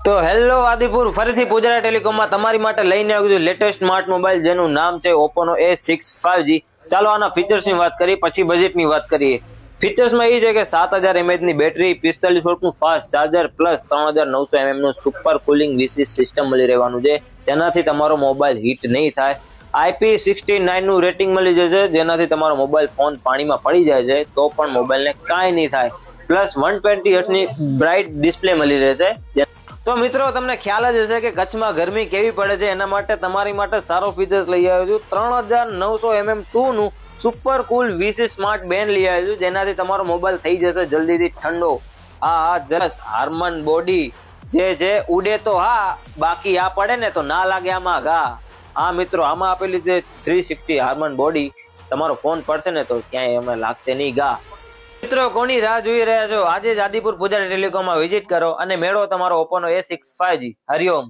તો હેલો આદિપુર, ફરીથી પૂજારા ટેલિકોમમાં તમારી માટે લઈને આવ્યું છું લેટેસ્ટ સ્માર્ટ મોબાઈલ જેનું નામ છે ઓપ્પોનો A6 5G. ચાલો આના ફીચર્સની વાત કરીએ, પછી બજેટની વાત કરીએ. ફીચર્સમાં એ છે કે 7000 mAh ની બેટરી, 45 વોટનું ફાસ્ટ ચાર્જર પ્લસ 3900 mm નું સુપર કુલિંગ વિશિષ્ટ સિસ્ટમ મળી રહેવાનું છે, જેનાથી તમારો મોબાઈલ હીટ નહીં થાય. IP69 નું રેટિંગ મળી જશે, જેનાથી તમારો મોબાઈલ ફોન પાણીમાં પડી જાય છે તો પણ મોબાઈલને કાંઈ નહીં થાય. પ્લસ 120 Hz ની બ્રાઇટ ડિસ્પ્લે મળી રહેશે. તો મિત્રો, તમને ખ્યાલ જ હશે કે કચ્છમાં ગરમી કેવી પડે છે, એના માટે તમારી માટે સારો ફીચર્સ લઈ આવ્યો છું. 3900 mm2 નું સુપર કુલ વિશિષ્ટ સ્માર્ટ બેન્ડ લઈ આવ્યો છું, જેનાથી તમારો મોબાઈલ થઈ જશે જલ્દીથી ઠંડો. જસ હાર્મન બોડી જે છે ઉડે તો હા, બાકી આ પડે ને તો ના લાગે આમાં ઘા. મિત્રો, આમાં આપેલી છે 360 હાર્મન બોડી. તમારો ફોન પડશે ને તો ક્યાંય એમાં લાગશે નહીં ઘા. મિત્રો, કોની રાહ જોઈ રહ્યા છો? આજે જ આદિપુર પૂજારા ટેલિકોમમાં વિઝિટ કરો અને મેળવો તમારો ઓપ્પોનો A6 5G. હરિઓમ.